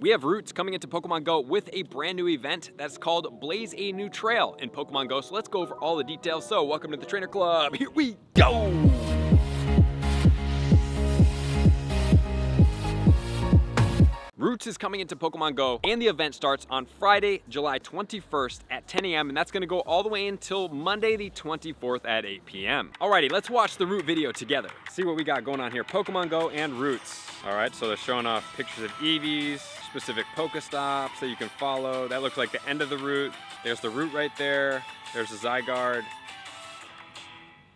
we have Roots coming into Pokemon Go with a brand new event that's called Blaze a New Trail in Pokemon Go. So let's go over all the details. So welcome to the Trainer Club. Here we go. Roots is coming into Pokemon Go, and the event starts on Friday, July 21st at 10 a.m. and that's going to go all the way until Monday the 24th at 8 p.m. Alrighty, let's watch the Root video together. See what we got going on here. Pokemon Go and Roots. Alright, so they're showing off pictures of Eevees, specific Pokestops that you can follow. That looks like the end of the route. There's the route right there. There's the Zygarde.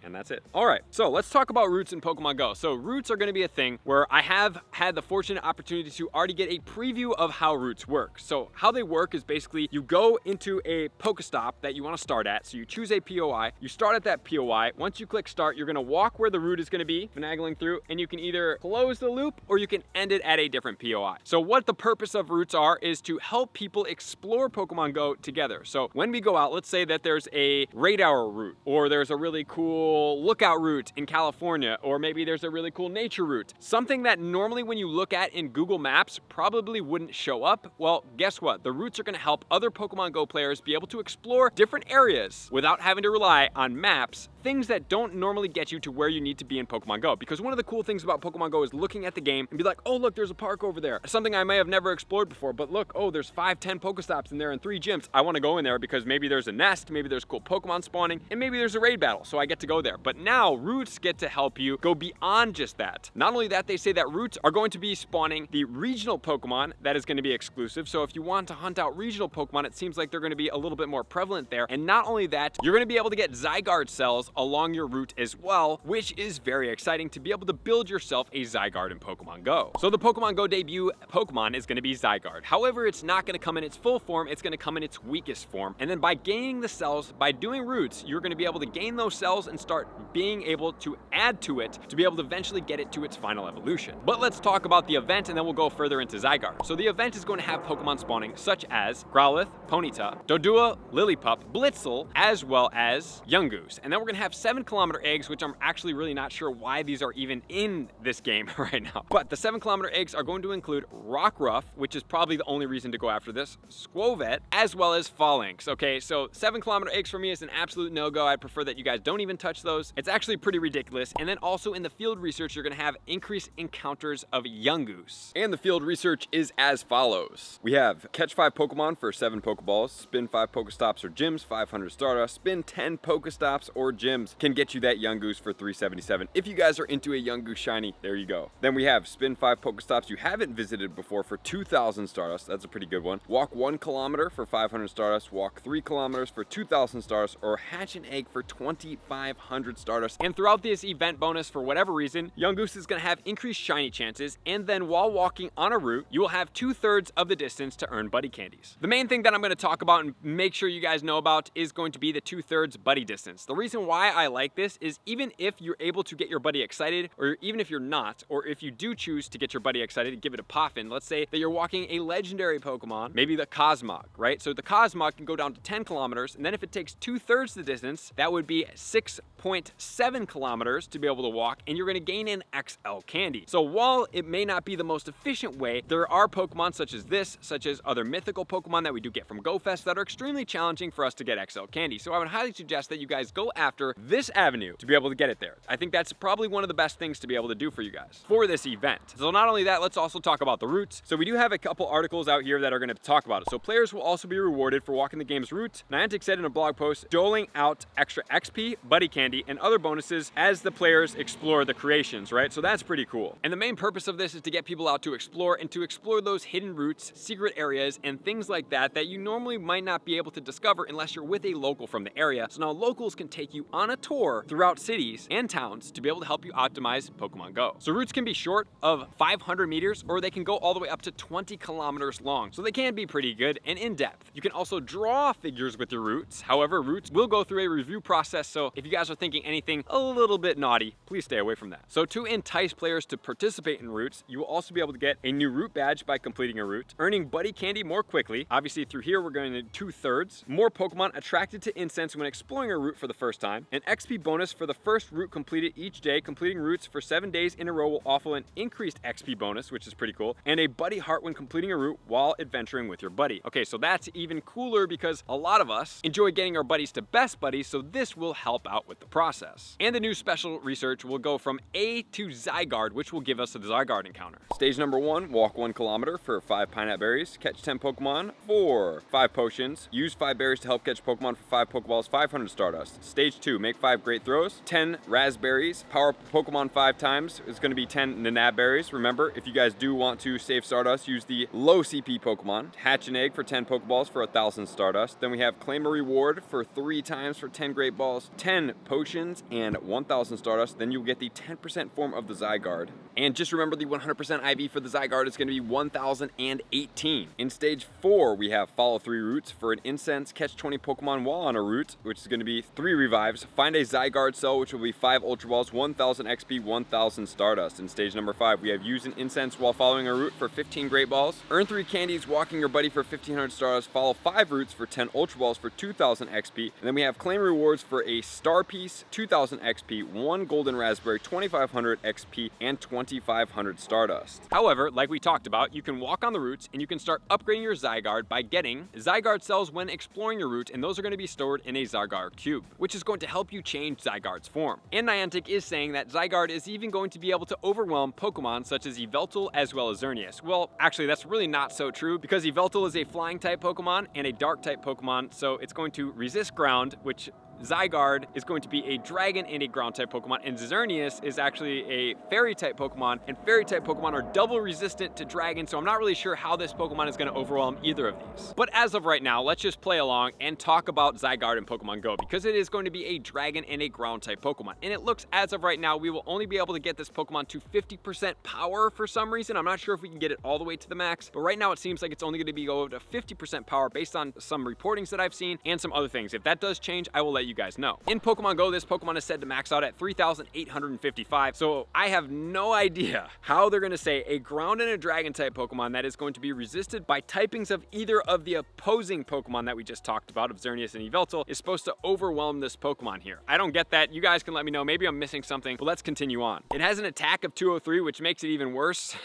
And that's it. All right, so let's talk about Roots in Pokemon Go. So Roots are gonna be a thing where I have had the fortunate opportunity to already get a preview of how Roots work. So how they work is basically you go into a Pokestop that you wanna start at. So you choose a POI, you start at that POI. Once you click start, you're gonna walk where the route is gonna be, finagling through, and you can either close the loop or you can end it at a different POI. So what the purpose of Roots are is to help people explore Pokemon Go together. So when we go out, let's say that there's a raid hour route, or there's a really cool lookout route in California, or maybe there's a really cool nature route. Something that normally when you look at in Google Maps probably wouldn't show up. Well, guess what? The routes are gonna help other Pokemon Go players be able to explore different areas without having to rely on maps, things that don't normally get you to where you need to be in Pokemon Go. Because one of the cool things about Pokemon Go is looking at the game and be like, oh look, there's a park over there. Something I may have never explored before, but look, oh, there's 5-10 Pokestops in there and 3 gyms. I wanna go in there because maybe there's a nest, maybe there's cool Pokemon spawning, and maybe there's a raid battle, so I get to go there. But now Roots get to help you go beyond just that. Not only that, they say that Roots are going to be spawning the regional Pokemon that is going to be exclusive. So if you want to hunt out regional Pokemon, it seems like they're going to be a little bit more prevalent there. And not only that, you're going to be able to get Zygarde cells along your route as well, which is very exciting to be able to build yourself a Zygarde in Pokemon Go. So the Pokemon Go debut Pokemon is going to be Zygarde. However, it's not going to come in its full form. It's going to come in its weakest form. And then by gaining the cells, by doing Roots, you're going to be able to gain those cells and start being able to add to it to be able to eventually get it to its final evolution. But let's talk about the event and then we'll go further into Zygarde. So the event is going to have Pokemon spawning such as Growlithe, Ponyta, Doduo, Lillipup, Blitzel, as well as Yungoos. And then we're going to have 7-kilometer eggs, which I'm actually really not sure why these are even in this game right now. But the 7-kilometer eggs are going to include Rockruff, which is probably the only reason to go after this, Squovet, as well as Phalanx. Okay, so 7-kilometer eggs for me is an absolute no-go. I prefer that you guys don't even touch those. It's actually pretty ridiculous. And then also in the field research, you're gonna have increased encounters of Yungoos. And the field research is as follows. We have catch 5 Pokemon for 7 Pokeballs, spin 5 Pokestops or gyms, 500 Stardust, spin 10 Pokestops or gyms can get you that Yungoos for 377. If you guys are into a Yungoos shiny, there you go. Then we have spin 5 Pokestops you haven't visited before for 2,000 Stardust. That's a pretty good one. Walk 1 kilometer for 500 Stardust, walk 3 kilometers for 2,000 Stardust, or hatch an egg for 2,500 Stardust. And throughout this event bonus, for whatever reason, Yungoos is going to have increased shiny chances, and then while walking on a route, you will have 2/3 of the distance to earn buddy candies. The main thing that I'm going to talk about and make sure you guys know about is going to be the 2/3 buddy distance. The reason why I like this is even if you're able to get your buddy excited, or even if you're not, or if you do choose to get your buddy excited and give it a poffin, let's say that you're walking a legendary Pokemon, maybe the Cosmog, right? So the Cosmog can go down to 10 kilometers, and then if it takes 2/3 the distance, that would be 6.7 kilometers to be able to walk, and you're going to gain an XL candy. So while it may not be the most efficient way, there are Pokemon such as this, such as other mythical Pokemon that we do get from GoFest that are extremely challenging for us to get XL candy. So I would highly suggest that you guys go after this avenue to be able to get it there. I think that's probably one of the best things to be able to do for you guys for this event. So not only that, let's also talk about the routes. So we do have a couple articles out here that are going to talk about it. So players will also be rewarded for walking the game's route. Niantic said in a blog post, doling out extra XP, buddy candy, and other bonuses as the players explore the creations, right? So that's pretty cool. And the main purpose of this is to get people out to explore and to explore those hidden routes, secret areas, and things like that that you normally might not be able to discover unless you're with a local from the area. So now locals can take you on a tour throughout cities and towns to be able to help you optimize Pokemon Go. So routes can be short of 500 meters, or they can go all the way up to 20 kilometers long. So they can be pretty good and in-depth. You can also draw figures with your routes. However, routes will go through a review process. So if you guys are thinking anything a little bit naughty, please stay away from that. So to entice players to participate in routes, you will also be able to get a new route badge by completing a route, earning buddy candy more quickly. Obviously through here, we're going to 2/3. More Pokemon attracted to incense when exploring a route for the first time, An XP bonus for the first route completed each day. Completing routes for 7 days in a row will offer an increased XP bonus, which is pretty cool, and a buddy heart when completing a route while adventuring with your buddy. Okay, so that's even cooler because a lot of us enjoy getting our buddies to best buddies, so this will help out with the process. And the new special research will go from A to Zygarde, which will give us a Zygarde encounter. Stage number 1, walk 1 kilometer for 5 pineapple berries, catch 10 Pokemon for 5 potions, use 5 berries to help catch Pokemon for 5 Pokeballs, 500 Stardust. Stage 2, make 5 great throws, 10 raspberries, power Pokemon 5 times. It's going to be 10 Nanab berries. Remember, if you guys do want to save Stardust, use the low CP Pokemon. Hatch an egg for 10 Pokeballs for 1,000 Stardust. Then we have claim a reward for 3 times for 10 Great Balls, 10 potions, and 1,000 Stardust. Then you'll get the 10% form of the Zygarde. And just remember, the 100% IV for the Zygarde is going to be 1,018. In stage 4, we have follow 3 routes for an incense, catch 20 Pokemon while on a route, which is going to be 3 revives. Find a Zygarde cell, which will be 5 Ultra Balls, 1,000 XP, 1,000 Stardust. In stage number 5, we have use an incense while following a route for 15 Great Balls. Earn 3 candies walking your buddy for 1,500 Stardust. Follow 5 routes for 10 Ultra Balls for 2,000 XP. And then we have claim rewards for a Star Piece, 2,000 XP, 1 Golden Raspberry, 2,500 XP, and 2,500 Stardust. However, like we talked about, you can walk on the routes and you can start upgrading your Zygarde by getting Zygarde cells when exploring your route, and those are going to be stored in a Zygarde cube, which is going to help you change Zygarde's form. And Niantic is saying that Zygarde is even going to be able to overwhelm Pokemon such as Yveltal as well as Xerneas. Well, actually that's really not so true, because Yveltal is a flying type Pokemon and a dark type Pokemon, so it's going to resist ground, which Zygarde is going to be a dragon and a ground type Pokemon, and Xerneas is actually a fairy type Pokemon, and fairy type Pokemon are double resistant to dragon, so I'm not really sure how this Pokemon is going to overwhelm either of these. But as of right now, let's just play along and talk about Zygarde in Pokemon Go, because it is going to be a dragon and a ground type Pokemon, and it looks as of right now we will only be able to get this Pokemon to 50% power for some reason. I'm not sure if we can get it all the way to the max, but right now it seems like it's only going to be go to 50% power based on some reportings that I've seen and some other things. If that does change, I will let you guys know. In Pokemon Go, this Pokemon is said to max out at 3,855, so I have no idea how they're going to say a ground and a dragon type Pokemon that is going to be resisted by typings of either of the opposing Pokemon that we just talked about, of Xerneas and Yveltal, is supposed to overwhelm this Pokemon here. I don't get that. You guys can let me know. Maybe I'm missing something, but let's continue on. It has an attack of 203, which makes it even worse,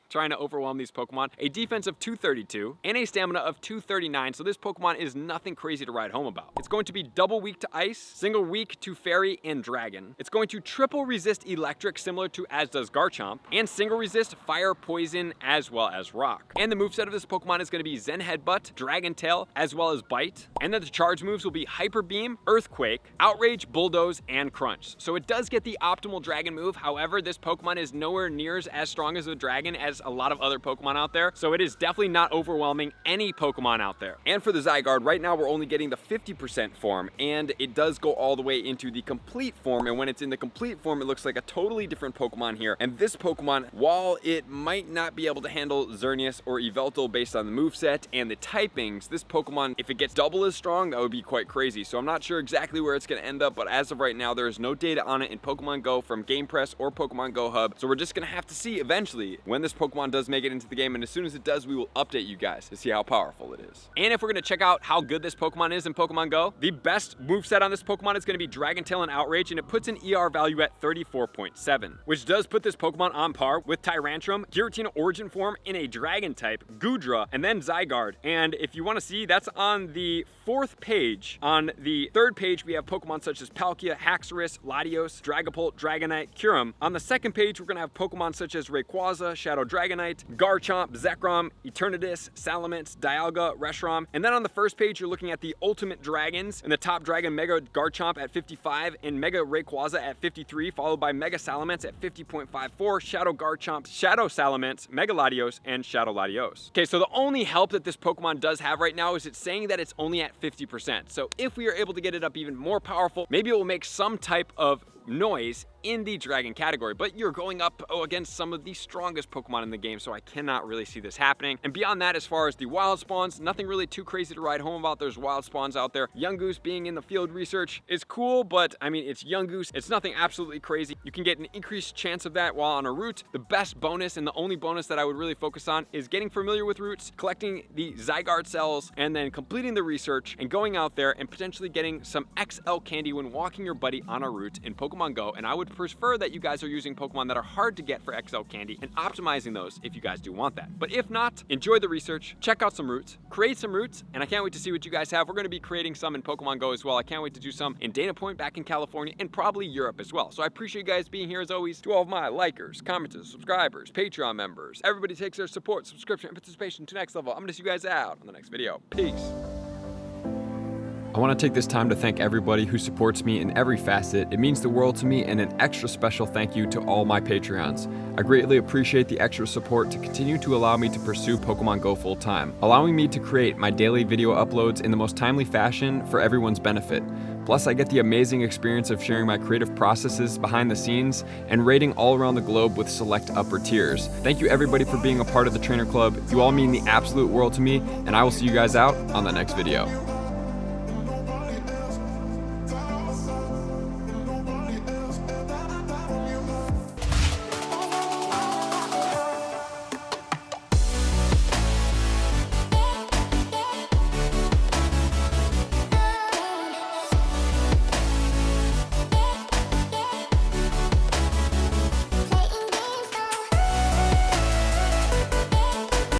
trying to overwhelm these Pokemon, a defense of 232, and a stamina of 239, so this Pokemon is nothing crazy to write home about. It's going to be double weak to ice, single weak to fairy and dragon. It's going to triple resist electric, similar to as does Garchomp, and single resist fire, poison, as well as rock. And the moveset of this Pokemon is going to be Zen Headbutt, Dragon Tail, as well as Bite. And then the charge moves will be Hyper Beam, Earthquake, Outrage, Bulldoze, and Crunch. So it does get the optimal dragon move. However, this Pokemon is nowhere near as strong as a dragon as a lot of other Pokemon out there, so it is definitely not overwhelming any Pokemon out there. And for the Zygarde, right now we're only getting the 50% form, and it does go all the way into the complete form, and when it's in the complete form, it looks like a totally different Pokemon here. And this Pokemon, while it might not be able to handle Xerneas or Yveltal based on the moveset and the typings, this Pokemon, if it gets double as strong, that would be quite crazy. So I'm not sure exactly where it's going to end up, but as of right now, there is no data on it in Pokemon Go from Game Press or Pokemon Go Hub, so we're just going to have to see eventually when this Pokemon does make it into the game, and as soon as it does, we will update you guys to see how powerful it is. And if we're going to check out how good this Pokemon is in Pokemon Go, the best moveset on this Pokemon is going to be Dragon Tail and Outrage, and it puts an ER value at 34.7, which does put this Pokemon on par with Tyrantrum, Giratina Origin Form in a Dragon type, Goodra, and then Zygarde. And if you want to see, that's on the 4th page. On the 3rd page, we have Pokemon such as Palkia, Haxorus, Latios, Dragapult, Dragonite, Kyurem. On the 2nd page, we're going to have Pokemon such as Rayquaza, Shadow Dragonite, Garchomp, Zekrom, Eternatus, Salamence, Dialga, Reshiram. And then on the 1st page, you're looking at the Ultimate Dragons, and the top dragon Mega Garchomp at 55, and Mega Rayquaza at 53, followed by Mega Salamence at 50.54, Shadow Garchomp, Shadow Salamence, Mega Latios, and Shadow Latios. Okay, so the only help that this Pokemon does have right now is it's saying that it's only at 50%. So if we are able to get it up even more powerful, maybe it will make some type of noise in the dragon category, but you're going up against some of the strongest Pokemon in the game, so I cannot really see this happening. And beyond that, as far as the wild spawns, nothing really too crazy to write home about. There's wild spawns out there. Yungoos being in the field research is cool, but I mean, it's Yungoos. It's nothing absolutely crazy. You can get an increased chance of that while on a route. The best bonus and the only bonus that I would really focus on is getting familiar with routes, collecting the Zygarde cells, and then completing the research and going out there and potentially getting some XL candy when walking your buddy on a route in Pokemon Go. And I would prefer that you guys are using Pokemon that are hard to get for XL candy and optimizing those if you guys do want that. But if not, enjoy the research, check out some routes, create some routes, and I can't wait to see what you guys have. We're going to be creating some in Pokemon Go as well. I can't wait to do some in Dana Point back in California and probably Europe as well. So I appreciate you guys being here as always. To all of my likers, commenters, subscribers, Patreon members, everybody takes their support, subscription, and participation to the next level. I'm going to see you guys out on the next video. Peace. I want to take this time to thank everybody who supports me in every facet. It means the world to me, and an extra special thank you to all my Patreons. I greatly appreciate the extra support to continue to allow me to pursue Pokemon Go full time, allowing me to create my daily video uploads in the most timely fashion for everyone's benefit. Plus, I get the amazing experience of sharing my creative processes behind the scenes and raiding all around the globe with select upper tiers. Thank you everybody for being a part of the Trainer Club. You all mean the absolute world to me, and I will see you guys out on the next video.